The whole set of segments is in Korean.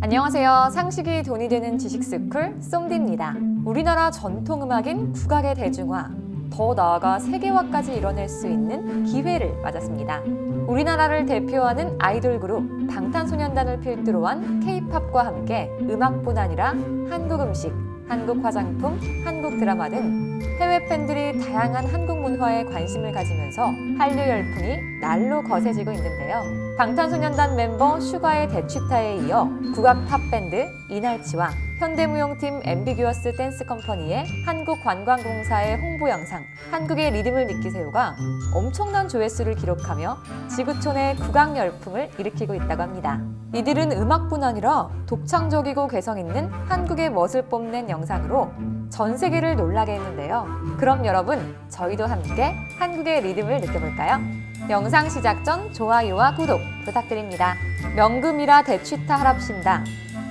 안녕하세요. 상식이 돈이 되는 지식스쿨 쏨디입니다. 우리나라 전통음악인 국악의 대중화, 더 나아가 세계화까지 이뤄낼 수 있는 기회를 맞았습니다. 우리나라를 대표하는 아이돌 그룹 방탄소년단을 필두로 한 K-팝과 함께 음악뿐 아니라 한국 음식, 한국 화장품, 한국 드라마 등 해외 팬들이 다양한 한국 문화에 관심을 가지면서 한류 열풍이 날로 거세지고 있는데요. 방탄소년단 멤버 슈가의 대취타에 이어 국악 팝밴드 이날치와 현대무용팀 앰비규어스 댄스 컴퍼니의 한국관광공사의 홍보 영상 한국의 리듬을 느끼세요가 엄청난 조회수를 기록하며 지구촌의 국악 열풍을 일으키고 있다고 합니다. 이들은 음악뿐 아니라 독창적이고 개성 있는 한국의 멋을 뽐낸 영상으로 전 세계를 놀라게 했는데요. 그럼 여러분, 저희도 함께 한국의 리듬을 느껴볼까요? 영상 시작 전 좋아요와 구독 부탁드립니다. 명금이라 대취타 하랍신다.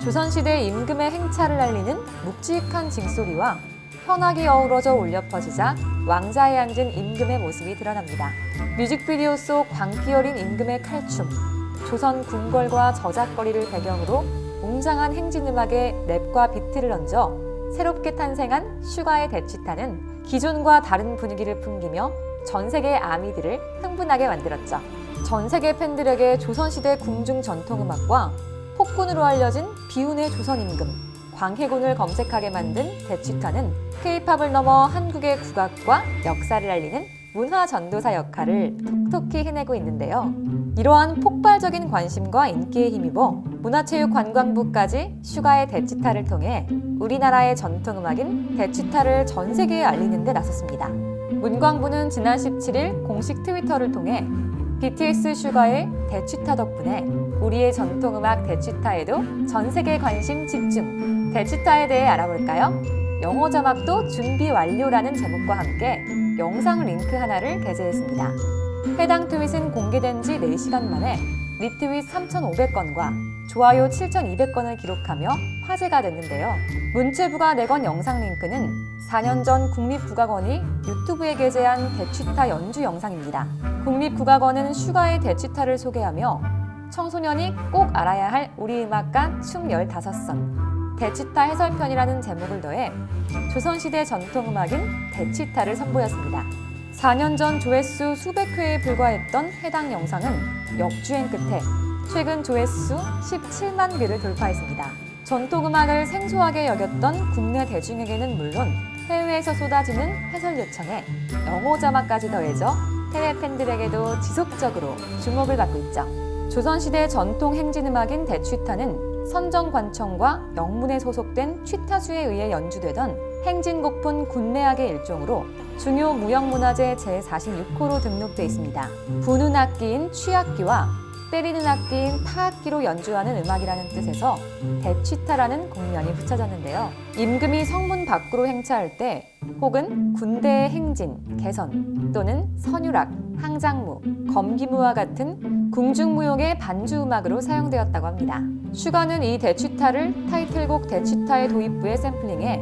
조선시대 임금의 행차를 알리는 묵직한 징소리와 현악이 어우러져 울려 퍼지자 왕자에 앉은 임금의 모습이 드러납니다. 뮤직비디오 속 광기 어린 임금의 칼춤, 조선 궁궐과 저작거리를 배경으로 웅장한 행진음악에 랩과 비트를 얹어 새롭게 탄생한 슈가의 대취타는 기존과 다른 분위기를 풍기며 전 세계 아미들을 흥분하게 만들었죠. 전 세계 팬들에게 조선시대 궁중 전통음악과 폭군으로 알려진 비운의 조선 임금, 광해군을 검색하게 만든 대취타는 K-팝을 넘어 한국의 국악과 역사를 알리는 문화 전도사 역할을 톡톡히 해내고 있는데요. 이러한 폭발적인 관심과 인기에 힘입어 문화체육관광부까지 슈가의 대취타를 통해 우리나라의 전통음악인 대취타를 전 세계에 알리는 데 나섰습니다. 문광부는 지난 17일 공식 트위터를 통해 BTS 슈가의 대취타 덕분에 우리의 전통음악 대취타에도 전 세계 관심 집중. 대취타에 대해 알아볼까요? 영어 자막도 준비 완료라는 제목과 함께 영상 링크 하나를 게재했습니다. 해당 트윗은 공개된 지 4시간 만에 리트윗 3,500건과 좋아요 7,200건을 기록하며 화제가 됐는데요. 문체부가 내건 영상 링크는 4년 전 국립국악원이 유튜브에 게재한 대취타 연주 영상입니다. 국립국악원은 슈가의 대취타를 소개하며 청소년이 꼭 알아야 할 우리 음악가 춤 15선, 대취타 해설편이라는 제목을 더해 조선시대 전통음악인 대취타를 선보였습니다. 4년 전 조회수 수백 회에 불과했던 해당 영상은 역주행 끝에 최근 조회수 17만 뷰를 돌파했습니다. 전통음악을 생소하게 여겼던 국내 대중에게는 물론 해외에서 쏟아지는 해설 요청에 영어 자막까지 더해져 해외 팬들에게도 지속적으로 주목을 받고 있죠. 조선시대 전통 행진음악인 대취타는 선정관청과 영문에 소속된 취타수에 의해 연주되던 행진곡품 군내악의 일종으로 중요 무형문화재 제46호로 등록돼 있습니다. 부는 악기인 취악기와 때리는 악기인 타악기로 연주하는 음악이라는 뜻에서 대취타라는 국명이 붙여졌는데요. 임금이 성문 밖으로 행차할 때 혹은 군대의 행진, 개선 또는 선유락, 항장무, 검기무와 같은 궁중무용의 반주음악으로 사용되었다고 합니다. 슈가는 이 대취타를 타이틀곡 대취타의 도입부에 샘플링해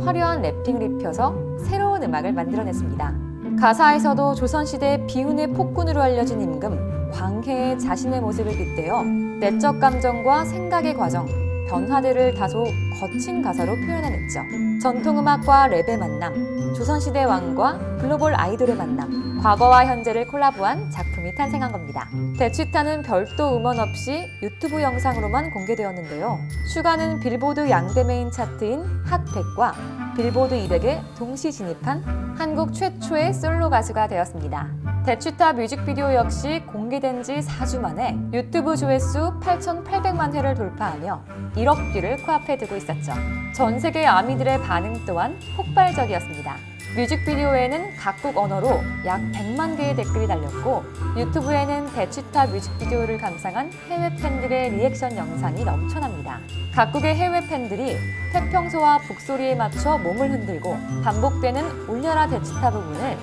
화려한 랩핑을 입혀서 새로운 음악을 만들어냈습니다. 가사에서도 조선시대 비운의 폭군으로 알려진 임금, 광해의 자신의 모습을 빗대어 내적 감정과 생각의 과정, 변화들을 다소 거친 가사로 표현해냈죠. 전통음악과 랩의 만남, 조선시대 왕과 글로벌 아이돌의 만남, 과거와 현재를 콜라보한 작품이 탄생한 겁니다. 대취타는 별도 음원 없이 유튜브 영상으로만 공개되었는데요. 슈가는 빌보드 양대 메인 차트인 핫100과 빌보드 200에 동시 진입한 한국 최초의 솔로 가수가 되었습니다. 대취타 뮤직비디오 역시 공개된 지 4주 만에 유튜브 조회수 8,800만 회를 돌파하며 1억 뷰를 코앞에 두고 있었죠. 전 세계 아미들의 반응 또한 폭발적이었습니다. 뮤직비디오에는 각국 언어로 약 100만 개의 댓글이 달렸고 유튜브에는 대취타 뮤직비디오를 감상한 해외 팬들의 리액션 영상이 넘쳐납니다. 각국의 해외 팬들이 태평소와 북소리에 맞춰 몸을 흔들고 반복되는 울려라 대취타 부분을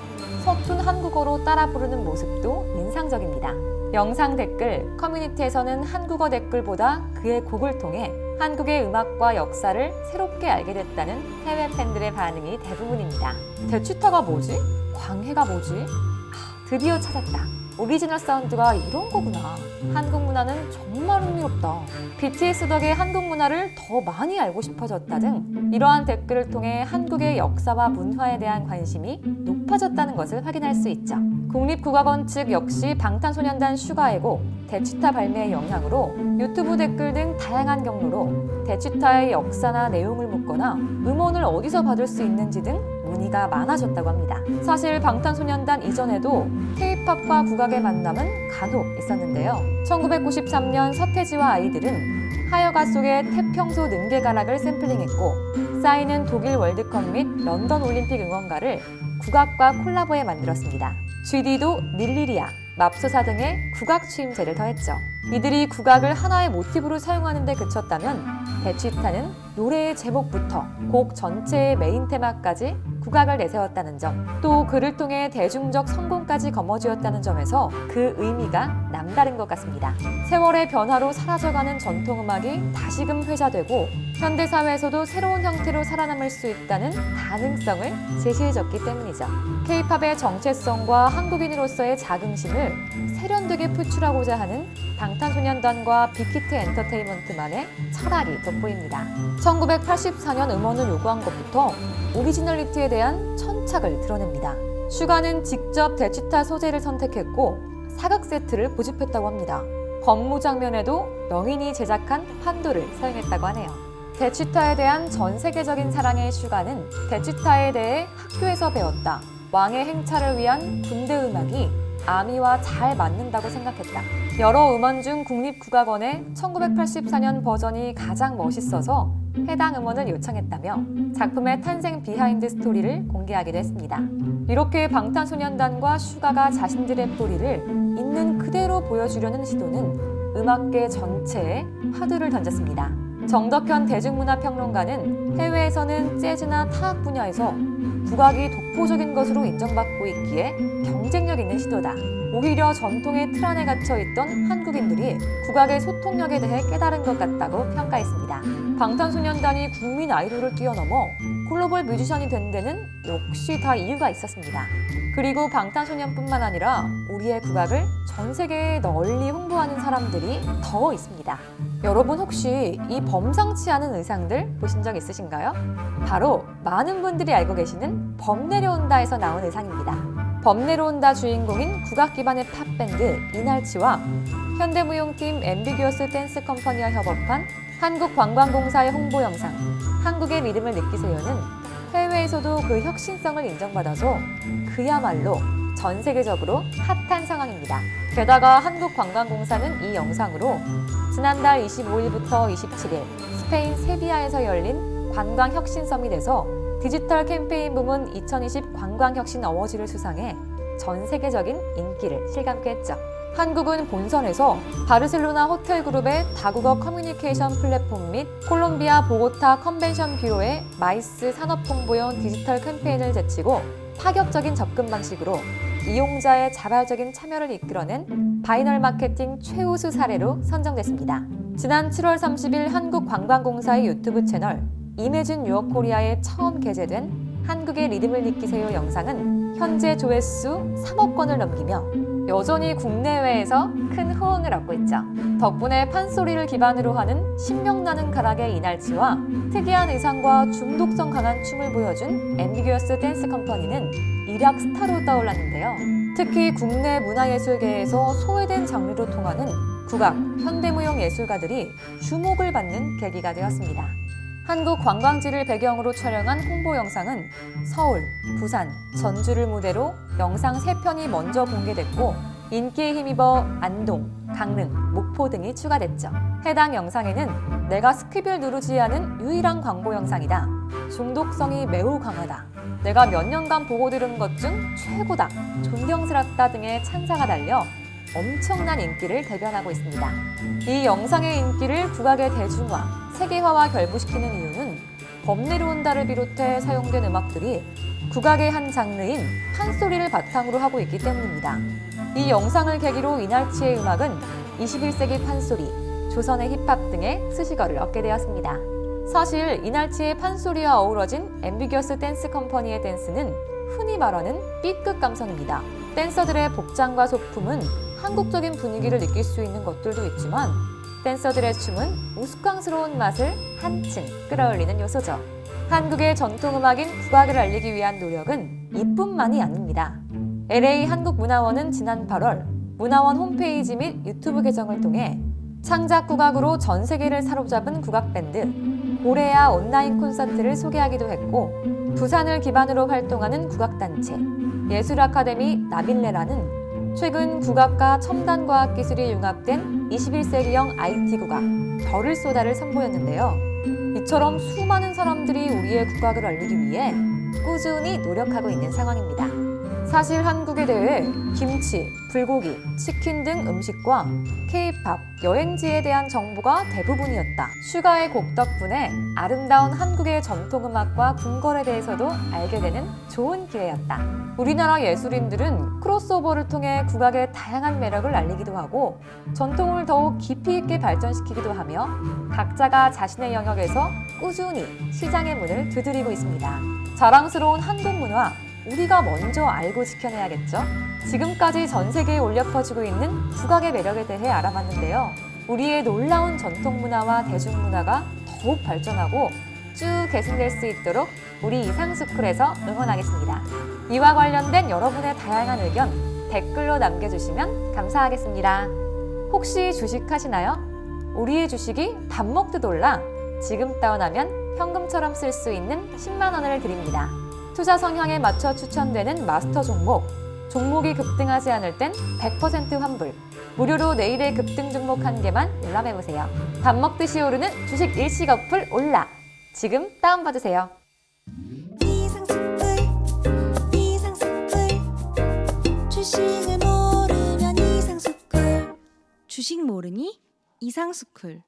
서툰 한국어로 따라 부르는 모습도 인상적입니다. 영상 댓글, 커뮤니티에서는 한국어 댓글보다 그의 곡을 통해 한국의 음악과 역사를 새롭게 알게 됐다는 해외 팬들의 반응이 대부분입니다. 대취타가 뭐지? 광해가 뭐지? 드디어 찾았다. 오리지널 사운드가 이런 거구나. 한국 문화는 정말 흥미롭다. BTS 덕에 한국 문화를 더 많이 알고 싶어졌다 등 이러한 댓글을 통해 한국의 역사와 문화에 대한 관심이 높아졌다는 것을 확인할 수 있죠. 국립국악원 측 역시 방탄소년단 슈가의 곡 대치타 발매의 영향으로 유튜브 댓글 등 다양한 경로로 대치타의 역사나 내용을 묻거나 음원을 어디서 받을 수 있는지 등 문의가 많아졌다고 합니다. 사실 방탄소년단 이전에도 K-팝과 국악의 만남은 간혹 있었는데요. 1993년 서태지와 아이들은 하여가 속의 태평소 능계가락을 샘플링했고 싸이는 독일 월드컵 및 런던 올림픽 응원가를 국악과 콜라보해 만들었습니다. GD도 닐리리아, 맙소사 등의 국악 추임새를 더했죠. 이들이 국악을 하나의 모티브로 사용하는 데 그쳤다면 대치타는 노래의 제목부터 곡 전체의 메인 테마까지 국악을 내세웠다는 점, 또 그를 통해 대중적 성공까지 거머쥐었다는 점에서 그 의미가 남다른 것 같습니다. 세월의 변화로 사라져가는 전통음악이 다시금 회자되고 현대사회에서도 새로운 형태로 살아남을 수 있다는 가능성을 제시해줬기 때문이죠. K-팝의 정체성과 한국인으로서의 자긍심을 세련되게 표출하고자 하는 방탄소년단과 빅히트 엔터테인먼트만의 철학이 돋보입니다. 1984년 음원을 요구한 것부터 오리지널리티에 대한 천착을 드러냅니다. 슈가는 직접 대치타 소재를 선택했고 사각 세트를 고집했다고 합니다. 법무 장면에도 명인이 제작한 환도를 사용했다고 하네요. 대치타에 대한 전 세계적인 사랑의 슈가는 대치타에 대해 학교에서 배웠다. 왕의 행차를 위한 군대 음악이 아미와 잘 맞는다고 생각했다. 여러 음원 중 국립국악원의 1984년 버전이 가장 멋있어서 해당 음원을 요청했다며 작품의 탄생 비하인드 스토리를 공개하기도 했습니다. 이렇게 방탄소년단과 슈가가 자신들의 뿌리를 있는 그대로 보여주려는 시도는 음악계 전체에 화두를 던졌습니다. 정덕현 대중문화평론가는 해외에서는 재즈나 타악 분야에서 국악이 독보적인 것으로 인정받고 있기에 경쟁력 있는 시도다. 오히려 전통의 틀 안에 갇혀있던 한국인들이 국악의 소통력에 대해 깨달은 것 같다고 평가했습니다. 방탄소년단이 국민 아이돌을 뛰어넘어 글로벌 뮤지션이 된 데는 역시 다 이유가 있었습니다. 그리고 방탄소년뿐만 아니라 우리의 국악을 전 세계에 널리 홍보하는 사람들이 더 있습니다. 여러분 혹시 이 범상치 않은 의상들 보신 적 있으신가요? 바로 많은 분들이 알고 계시는 범 내려온다에서 나온 의상입니다. 범 내려온다 주인공인 국악 기반의 팝밴드 이날치와 현대무용팀 앰비규어스 댄스 컴퍼니와 협업한 한국관광공사의 홍보 영상 한국의 리듬을 느끼세요는 해외에서도 그 혁신성을 인정받아서 그야말로 전 세계적으로 핫한 상황입니다. 게다가 한국관광공사는 이 영상으로 지난달 25일부터 27일 스페인 세비야에서 열린 관광혁신서밋에서 디지털 캠페인 부문 2020 관광혁신 어워즈를 수상해 전 세계적인 인기를 실감케 했죠. 한국은 본선에서 바르셀로나 호텔그룹의 다국어 커뮤니케이션 플랫폼 및 콜롬비아 보고타 컨벤션 뷰로의 마이스 산업홍보용 디지털 캠페인을 제치고 파격적인 접근 방식으로 이용자의 자발적인 참여를 이끌어낸 바이널 마케팅 최우수 사례로 선정됐습니다. 지난 7월 30일 한국관광공사의 유튜브 채널 이매진 유어코리아에 처음 게재된 한국의 리듬을 느끼세요 영상은 현재 조회수 3억 건을 넘기며 여전히 국내외에서 큰 호응을 얻고 있죠. 덕분에 판소리를 기반으로 하는 신명나는 가락의 이날치와 특이한 의상과 중독성 강한 춤을 보여준 앰비규어스 댄스 컴퍼니는 일약 스타로 떠올랐는데요. 특히 국내 문화예술계에서 소외된 장르로 통하는 국악, 현대무용 예술가들이 주목을 받는 계기가 되었습니다. 한국 관광지를 배경으로 촬영한 홍보 영상은 서울, 부산, 전주를 무대로 영상 3편이 먼저 공개됐고 인기에 힘입어 안동, 강릉, 목포 등이 추가됐죠. 해당 영상에는 내가 스킵을 누르지 않은 유일한 광고 영상이다. 중독성이 매우 강하다. 내가 몇 년간 보고 들은 것 중 최고다. 존경스럽다 등의 찬사가 달려 엄청난 인기를 대변하고 있습니다. 이 영상의 인기를 국악의 대중화, 세계화와 결부시키는 이유는 범 내려온다를 비롯해 사용된 음악들이 국악의 한 장르인 판소리를 바탕으로 하고 있기 때문입니다. 이 영상을 계기로 이날치의 음악은 21세기 판소리, 조선의 힙합 등의 수식어를 얻게 되었습니다. 사실 이날치의 판소리와 어우러진 앰비규어스 댄스 컴퍼니의 댄스는 흔히 말하는 B급 감성입니다. 댄서들의 복장과 소품은 한국적인 분위기를 느낄 수 있는 것들도 있지만 댄서들의 춤은 우스꽝스러운 맛을 한층 끌어올리는 요소죠. 한국의 전통음악인 국악을 알리기 위한 노력은 이뿐만이 아닙니다. LA 한국문화원은 지난 8월 문화원 홈페이지 및 유튜브 계정을 통해 창작 국악으로 전 세계를 사로잡은 국악밴드 고레아 온라인 콘서트를 소개하기도 했고, 부산을 기반으로 활동하는 국악단체 예술아카데미 나빌레라는 최근 국악과 첨단과학 기술이 융합된 21세기형 IT 국악 별을 쏟아를 선보였는데요. 이처럼 수많은 사람들이 우리의 국악을 알리기 위해 꾸준히 노력하고 있는 상황입니다. 사실 한국에 대해 김치, 불고기, 치킨 등 음식과 K-팝, 여행지에 대한 정보가 대부분이었다. 슈가의 곡 덕분에 아름다운 한국의 전통음악과 궁궐에 대해서도 알게 되는 좋은 기회였다. 우리나라 예술인들은 크로스오버를 통해 국악의 다양한 매력을 알리기도 하고 전통을 더욱 깊이 있게 발전시키기도 하며 각자가 자신의 영역에서 꾸준히 시장의 문을 두드리고 있습니다. 자랑스러운 한국 문화, 우리가 먼저 알고 지켜내야겠죠? 지금까지 전 세계에 울려 퍼지고 있는 국악의 매력에 대해 알아봤는데요. 우리의 놀라운 전통문화와 대중문화가 더욱 발전하고 쭉 계승될 수 있도록 우리 이상스쿨에서 응원하겠습니다. 이와 관련된 여러분의 다양한 의견 댓글로 남겨주시면 감사하겠습니다. 혹시 주식하시나요? 우리의 주식이 밥 먹듯 올라 지금 다운하면 현금처럼 쓸 수 있는 10만 원을 드립니다. 투자 성향에 맞춰 추천되는 마스터 종목, 종목이 급등하지 않을 땐 100% 환불, 무료로 내일의 급등 종목 한 개만 열람해보세요. 밥 먹듯이 오르는 주식 일시 어플 올라! 지금 다운받으세요. 주식을 모르면 이상스쿨. 주식 모르니 이상스쿨.